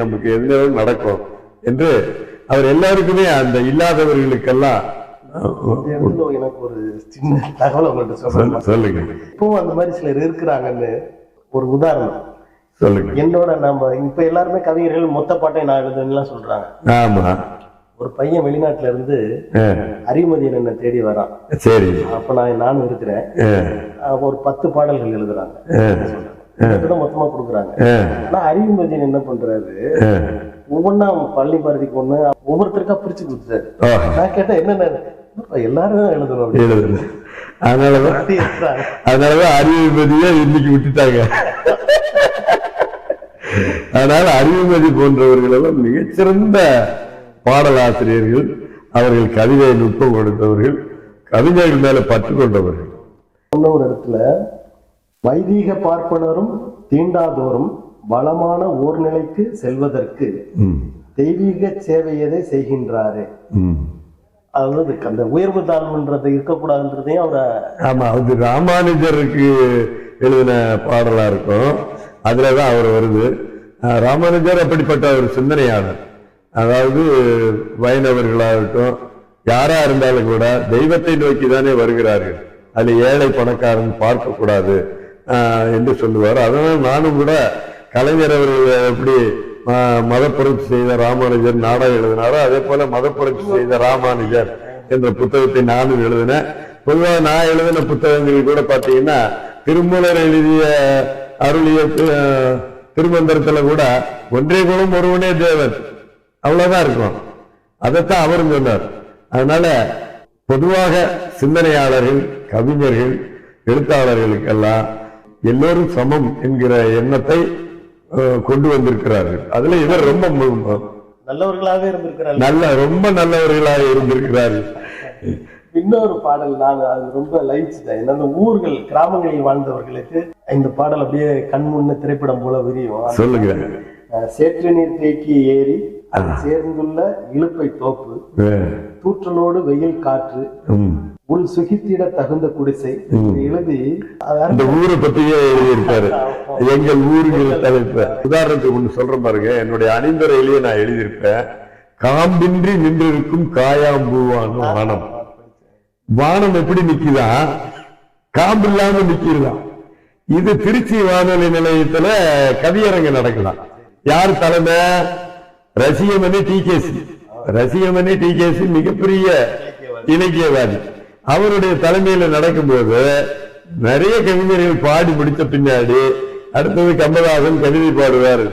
நமக்கு எந்த நடக்கும் என்று அவர் எல்லாருக்குமே அந்த இல்லாதவர்களுக்கெல்லாம் எனக்கு ஒரு சின்ன தகவல் உங்கள்கிட்ட சொல்லுங்க. இப்பவும் அந்த மாதிரி சிலர் இருக்கிறாங்கன்னு ஒரு உதாரணம் சொல்லுங்க. என்னோட நம்ம இப்ப எல்லாருமே கவிஞர்கள் மொத்த பாட்டை நான் எழுதுன்னு சொல்றாங்க. ஆமா, ஒரு பையன் வெளிநாட்டுல இருந்து அறிவுமதியன் என்ன தேடி வரான். சரி, அப்ப நானும் இருக்கிறேன். ஒரு 10 பாடல்கள் எழுதுறாங்க. மொத்தமா கொடுக்குறாங்க. ஆனா அறிவுமதியன் என்ன பண்றாரு, ஒவ்வொன்னா பள்ளி பாரதிக்கு ஒண்ணு ஒவ்வொருத்தருக்கா பிரிச்சு கொடுத்தாரு. நான் கேட்டேன் என்னென்ன, எல்லாரும் எழுதணும் அப்படி எழுதணும். அதனாலதான் அறிவுமதியை இன்னைக்கு விட்டுட்டாங்க. அதனால அறிவுமதி போன்றவர்கள் எல்லாம் மிகச்சிறந்த பாடலாசிரியர்கள். அவர்கள் கவிதை நுட்பம் கொடுத்தவர்கள், கவிஞர்கள் மேல பற்று கொண்டவர்கள். ஒரு இடத்துல வைதீக பார்ப்பனரும் தீண்டாதோறும் வளமான ஓர் நிலைக்கு செல்வதற்கு தெய்வீக சேவையதை செய்கின்றாரு. அதாவது அந்த உயர்வு தாழ்வுன்றது இருக்கக்கூடாதுன்றதையும் அவரை. ஆமா, அது ராமானுஜருக்கு எழுதின பாடலா இருக்கும். அதுலதான் அவர் வருது. ராமானுஜர் அப்படிப்பட்ட ஒரு சிந்தனையாளர். அதாவது வைணவர்களாகட்டும் யாரா இருந்தாலும் கூட தெய்வத்தை நோக்கி தானே வருகிறார்கள். அது ஏழை பணக்காரன் பார்க்க கூடாது என்று சொல்லுவார். அதனால நானும் கூட கலைஞர் அவர்கள் எப்படி மத புரட்சி செய்த ராமானுஜர் நாடகம் எழுதினாரோ அதே போல மத புரட்சி செய்த ராமானுஜர் என்ற புத்தகத்தை நானும் எழுதினேன். பொதுவாக நான் எழுதின புத்தகங்கள் கூட பாத்தீங்கன்னா திருமூலர் எழுதிய அருளிய திருமந்திரத்துல கூட ஒன்றே குலம் ஒருவனே தேவன் அவ்வளவுதான் இருக்கும். அதைத்தான் அவரும் சொன்னார். அதனால பொதுவாக சிந்தனையாளர்கள், கவிஞர்கள், எழுத்தாளர்களுக்கெல்லாம் எல்லோரும் சமம் என்கிற எண்ணத்தை கொண்டு வந்திருக்கிறார்கள். அதுல இவர் ரொம்ப நல்லவர்களாக இருந்திருக்கிறார்கள். ரொம்ப நல்லவர்களாக இருந்திருக்கிறார்கள். இன்னொரு பாடல் நான் அது ரொம்ப லைட்ஸ் என்னன்னா ஊர்கள் கிராமங்களில் வாழ்ந்தவர்களுக்கு இந்த பாடல் அப்படியே கண் முன்ன திரைப்படம் போல விரியும். சொல்லுங்க. சேற்று நீர் தேக்கி ஏறி அது சேர்ந்துள்ள இழுப்பை தோப்பு தூற்றலோடு வெயில் காற்று உள் சுகித்திட தகுந்த குடிசை எழுதி அந்த ஊரை பத்தியே எழுதியிருப்பாரு. எங்கள் ஊர்கள் தலைப்ப உதாரணத்துக்கு ஒண்ணு சொல்ற பாருங்க. என்னுடைய அணிந்துரையிலேயே நான் எழுதியிருப்பேன். காம்பின்றி நின்றிருக்கும் காயாம்பூவான வானம். வானம் எப்படி நிக்குதான்? காம்பு இல்லாம நிக்கிறதான். இது திருச்சி வானொலி நிலையத்துல கவியரங்கு நடக்கலாம். யார் தலைமை? ரசிகமணி டிகேசி. ரசிகமணி டிகேசி மிகப்பெரிய இலக்கியவாதி. அவருடைய தலைமையில நடக்கும்போது நிறைய கவிஞர்கள் பாடி முடிச்ச பின்னாடி அடுத்தது கம்பதாசன் கவிதை பாடுவார்.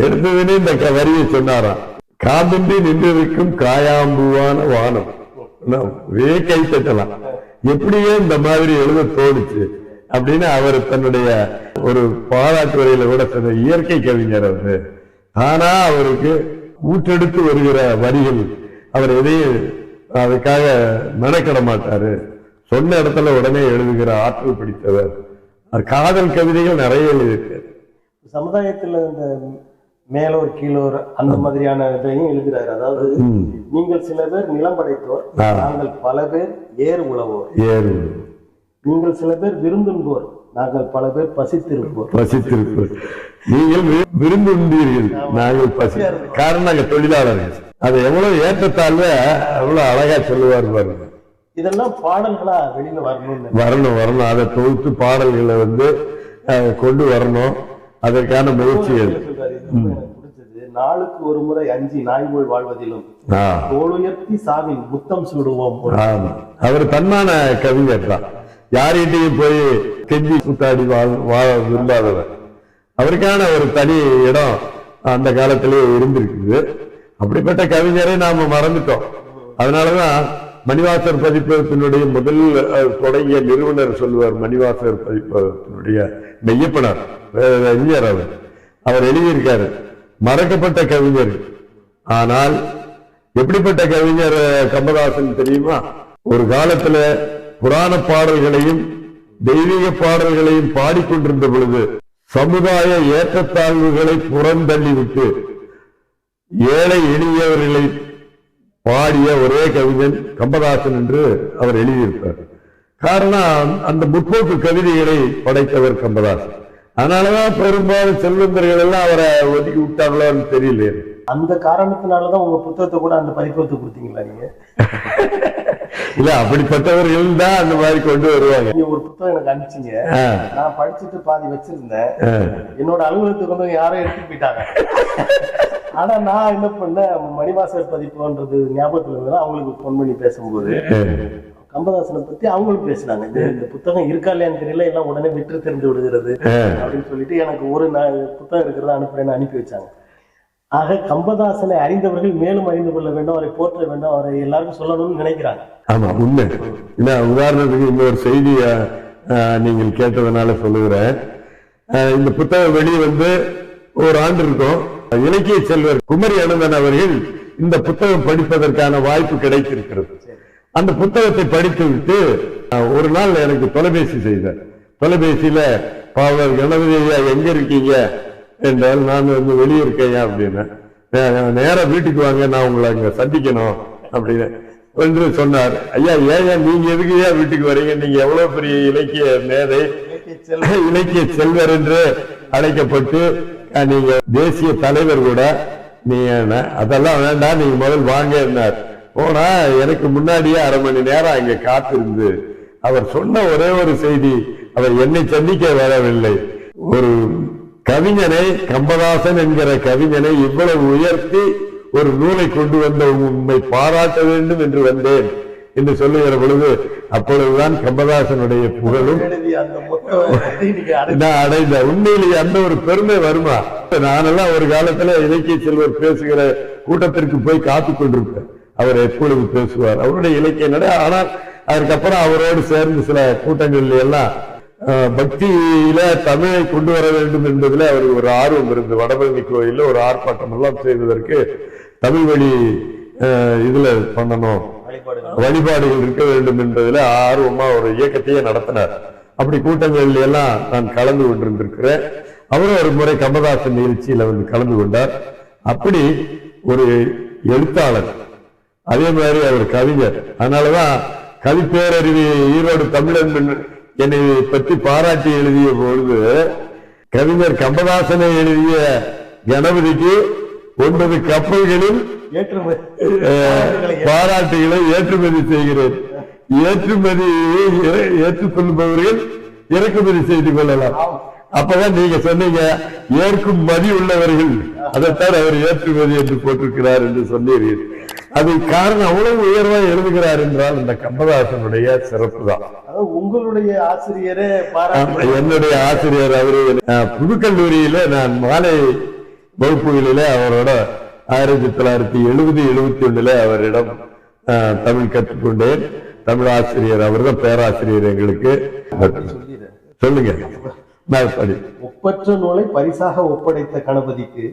எடுத்ததுன்னு இந்த வரியை சொன்னாராம். காம்பின்றி நின்றிருக்கும் காயாம்பூவான வானம். ஒரே கை தட்டலாம். எப்படியே இந்த மாதிரி எழுத தோணுச்சு அப்படின்னு அவர் தன்னுடைய ஒரு பாராட்டு வரையில கூட சொன்ன இயற்கை கவிஞர். அவரு ஆனா அவருக்கு ஊற்றெடுத்து வருகிற வரிகள் அவர் எதையும் அதுக்காக மெனக்கிட மாட்டாரு. சொன்ன இடத்துல உடனே எழுதுகிற ஆற்றல் பிடித்தவர். காதல் கவிதைகள் நிறைய எழுதியிருக்காரு. சமுதாயத்துல இந்த மேலோர் கீழோர் அந்த மாதிரியான இதையும் எழுதுறாரு. அதாவது நீங்கள் சில பேர் நிலம் படைத்தோர், நாங்கள் பல பேர் ஏறு உழவோர். நீங்கள் சில பேர் விருந்துண்போர், நாங்கள் பல பேர் பசித்திருப்போர். நீங்கள் விருந்துண்டீர்கள், நாங்கள் பசி. காரணம் நாங்க தொழிலாளர்கள். அது எவ்வளவு ஏற்றத்தாழ்வ எவ்வளவு அழகா சொல்லுவார் பாருங்க. இதெல்லாம் பாடல்களா வெளியில வரணும். அதை தொகுத்து பாடல்களை கொண்டு வரணும். அதற்கான முயற்சிகள். நாளுக்கு ஒரு முறை அஞ்சி நாய்மொழி வாழ்வதிலும் தோளுயர்த்தி சாவின் முத்தம் சுடுவோம். அவர் தன்மான கவிஞர் தான். யார்கிட்டையும் போய் கெஞ்சி கூத்தாடி வாழ விரும்பாதவர். அவருக்கான ஒரு தனி இடம் அந்த காலத்திலேயே இருந்திருக்குது. அப்படிப்பட்ட கவிஞரை நாம மறந்துட்டோம். அதனாலதான் மணிவாசர் பதிப்பகத்தினுடைய முதல் தொடங்கிய நிறுவனர் சொல்லுவார். மணிவாசர் பதிப்பகத்தினுடைய மெய்யப்பனார் அறிஞர். அவர் எழுதியிருக்காரு மறக்கப்பட்ட கவிஞர். ஆனால் எப்படிப்பட்ட கவிஞர் கம்பதாசன் தெரியுமா? ஒரு காலத்துல புராண பாடல்களையும் தெய்வீக பாடல்களையும் பாடிக்கொண்டிருந்த பொழுது சமுதாய ஏற்றத்தாழ்வுகளை புறந்தள்ளிவிட்டு ஏழை எளியவர்களை பாடிய ஒரே கவிஞன் கம்பதாசன் என்று அவர் எழுதியிருப்பார். காரணம் அந்த முற்போக்கு கவிதைகளை படைத்தவர் கம்பதாசன். அதனாலதான் பெரும்பாலும் செல்வந்தர்கள் எல்லாம் அவரை ஒதுக்கி விட்டாங்களோன்னு தெரியல. அந்த காரணத்தினாலதான் உங்க புத்தகத்தை கூட அந்த பதிப்பகத்தை கொடுத்தீங்களா நீங்க? இல்ல, அப்படிப்பட்டவர்கள் தான் அந்த மாதிரி கொண்டு வருவாங்க. நீங்க ஒரு புத்தகம் எனக்கு அனுப்பிச்சீங்க, நான் படிச்சுட்டு பாதி வச்சிருந்தேன். என்னோட அலுவலகத்துக்கு வந்து யாரும் எடுத்துட்டு போயிட்டாங்க. ஆனா நான் என்ன பண்ணேன், மணிவாசர் பதிப்புன்றது ஞாபகத்துல இருந்தா அவங்களுக்கு போன் பண்ணி பேசும்போது கம்பதாசனை பத்தி அவங்களும் பேசினாங்க. இந்த புத்தகம் இருக்கா இல்லையான்னு தெரியல, எல்லாம் உடனே விற்று தெரிந்து விடுகிறது அப்படின்னு சொல்லிட்டு எனக்கு ஒரு புத்தகம் இருக்கிறத அனுப்புறேன்னு அனுப்பி வச்சாங்க. ஆக கம்பதாசனை அறிந்தவர்கள் மேலும் அறிந்து கொள்ள வேண்டும், அவரை போற்ற வேண்டும், அவரை எல்லாருக்கும் சொல்லணும்னு நினைக்கிறாங்க. ஆமா, உண்மை. உதாரணத்துக்கு இன்னொரு செய்திய நீங்கள் கேட்டதுனால சொல்லுகிறேன். இந்த புத்தகம் வெளியே ஒரு ஆண்டு இருக்கும். இலக்கிய செல்வர் குமரி அனந்தன் அவர்கள் இந்த புத்தகம் படிப்பதற்கான வாய்ப்பு கிடைத்திருக்கிறது. அந்த புத்தகத்தை படித்து விட்டு ஒரு நாள் எனக்கு தொலைபேசி செய்தார். தொலைபேசியில பாவலர் கணபதி ஐயா எங்க இருக்கீங்க என்றால், நான் வெளியே இருக்கேன் அப்படின்னு. நேரா வீட்டுக்கு வாங்க, நான் உங்களை அங்க சந்திக்கணும் அப்படின்னு என்று சொன்னார். ஐயா, ஏன் நீங்க எதுக்கு ஏன் வீட்டுக்கு வரீங்க? நீங்க எவ்வளவு பெரிய இலக்கிய மேதை, இலக்கிய செல்வர் என்று அழைக்கப்பட்டு நீங்க தேசிய தலைவர் கூட, நீங்க அதெல்லாம் வேண்டாம், நீங்க முதல் வாங்க என்னார். போனா எனக்கு முன்னாடியே அரை மணி நேரம் அங்க காத்திருந்து அவர் சொன்ன ஒரே ஒரு செய்தி, அவர் என்னை சந்திக்க வரவில்லை. ஒரு கவிஞனை, கம்பதாசன் என்கிற கவிஞனை இவ்வளவு உயர்த்தி ஒரு நூலை கொண்டு வந்த உண்மை பாராட்ட வேண்டும் என்று வந்தேன் என்று சொல்லுகிற பொழுது, அப்பொழுதுதான் கம்பதாசனுடைய புகழும் நான் அடைந்த. உண்மையிலேயே அந்த ஒரு பெருமை வருமா? நானெல்லாம் ஒரு காலத்துல இலக்கிய செல்வர் பேசுகிற கூட்டத்திற்கு போய் காத்து கொண்டிருப்பேன். அவர் எப்பொழுது பேசுவார், அவருடைய இலக்கிய நடை. ஆனால் அதுக்கப்புறம் அவரோடு சேர்ந்து சில கூட்டங்கள்ல எல்லாம் பக்தியில தமிழை கொண்டு வர வேண்டும் என்பதில் அவருக்கு ஒரு ஆர்வம் இருந்து, வடபழனி கோயில்ல ஒரு ஆர்ப்பாட்டம் எல்லாம் செய்வதற்கு தமிழ் வழி இதுல பண்ணணும், வழிபாடுகள் இருக்க வேண்டும் என்பதில் ஆர்வமா ஒரு இயக்கத்தையே நடத்தினார். அப்படி கூட்டங்கள் எல்லாம் நான் கலந்து கொண்டிருந்திருக்கிறேன். அவரும் ஒரு முறை கம்பதாசன் நிகழ்ச்சியில கலந்து கொண்டார். அப்படி ஒரு எழுத்தாளர், அதே மாதிரி அவர் கவிஞர். அதனாலதான் கவிப்பேரறிவி ஈரோடு தமிழன் என்னை பற்றி பாராட்டி எழுதிய பொழுது, கவிஞர் கம்பதாசனை எழுதிய கணபதிக்கு 9 கப்பல்களில் பாராட்டுகளை ஏற்றுமதி செய்கிறேன். ஏற்றுமதியை ஏற்றுக்கொள்பவர்கள் இறக்குமதி செய்து கொள்ளலாம். அப்பதான் நீங்க சொன்னீங்க, ஏற்கும் மதி உள்ளவர்கள், அதைத்தான் அவர் ஏற்றுமதி என்று போட்டிருக்கிறார் என்று சொன்னீர்கள். அது காரணம் அவ்வளவு உயர்வா எழுதுகிறார் என்றால் இந்த கம்பதாசனுடைய சிறப்பு தான். உங்களுடைய ஆசிரியரே, என்னுடைய ஆசிரியர் அவரு புதுக்கல்லூரியில நான் மாலை வகுப்புகளில அவரோட 1970-71 அவரிடம் தமிழ் கற்றுக்கொண்டேன். தமிழ் ஆசிரியர் அவர் தான் பேராசிரியர் எங்களுக்கு. சொல்லுங்க. ஒப்பற்ற நூலை பரிசாக ஒப்படைத்த கணபதிக்கு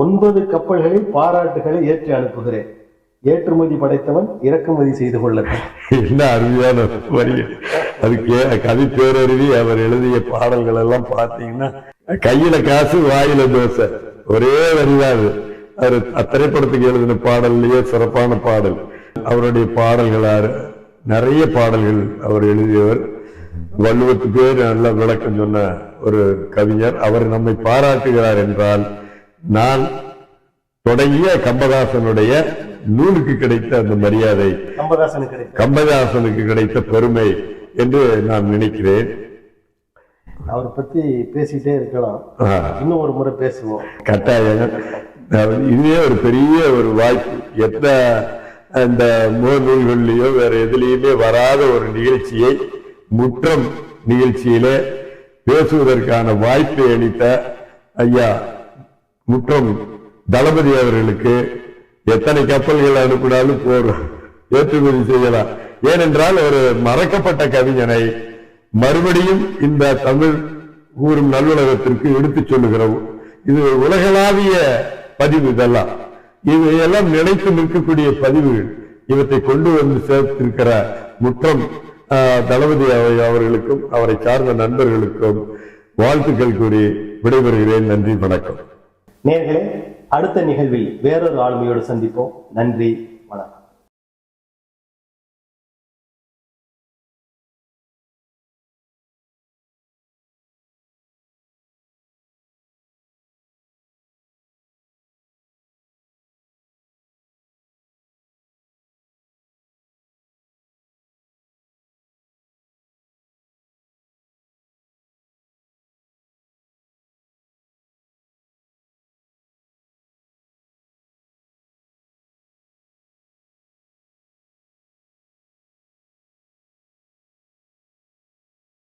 9 கப்பல்களில் பாராட்டுகளை ஏற்றி அனுப்புகிறேன். ஏற்றுமதி படைத்தவன் இறக்குமதி செய்து கொள்ளட்டும். என்ன அருமையான வரி! அதுக்கு கவி பேரறிவி அவர் எழுதிய பாடல்கள் எல்லாம் பார்த்தீங்கன்னா, கையில காசு வாயில தோசை, ஒரே வரிதான். அவர் திரைப்படத்துக்கு எழுதின பாடல்லையே சிறப்பான பாடல். அவருடைய பாடல்கள் நிறைய பாடல்கள் அவர் எழுதியவர். வள்ளுவத்துக்கு நல்ல விளக்கம் சொன்ன ஒரு கவிஞர். அவர் நம்மை பாராட்டுகிறார் என்றால், நான் தொடங்கிய கம்பதாசனுடைய நூலுக்கு கிடைத்த அந்த மரியாதை, கம்பதாசனுக்கு கிடைத்த பெருமை என்று நான் நினைக்கிறேன். அவரை பத்தி பேசிட்டே இருக்கலாம், இன்னும் ஒரு முறை பேசுவோம் கட்டாயம். இதுவே ஒரு பெரிய ஒரு வாய்ப்பு. எந்த இந்த முகநூல்கள்லயோ வேற எதுலயுமே வராத ஒரு நிகழ்ச்சியை முற்றம் நிகழ்ச்சியிலே பேசுவதற்கான வாய்ப்பை அளித்த ஐயா முற்றம் தளபதி அவர்களுக்கு எத்தனை கப்பல்கள் அனுப்பினாலும் போறோம், ஏற்றுமதி செய்யலாம். ஏனென்றால் ஒரு மறக்கப்பட்ட கவிஞனை மறுபடியும் இந்த தமிழ் கூறும் நல்லுலகத்திற்கு எடுத்துச் சொல்லுகிறோம். இது உலகளாவிய பதிவு. இதெல்லாம் இவையெல்லாம் நினைத்து நிற்கக்கூடிய பதிவுகள். இவற்றை கொண்டு வந்து சேர்த்திருக்கிற முற்றம் தளபதி அவர்களுக்கும் அவரை சார்ந்த நண்பர்களுக்கும் வாழ்த்துக்கள் கூறி விடைபெறுகிறேன். நன்றி, வணக்கம். நேயர்களே, அடுத்த நிகழ்வில் வேறொரு ஆளுமையோடு சந்திப்போம். நன்றி.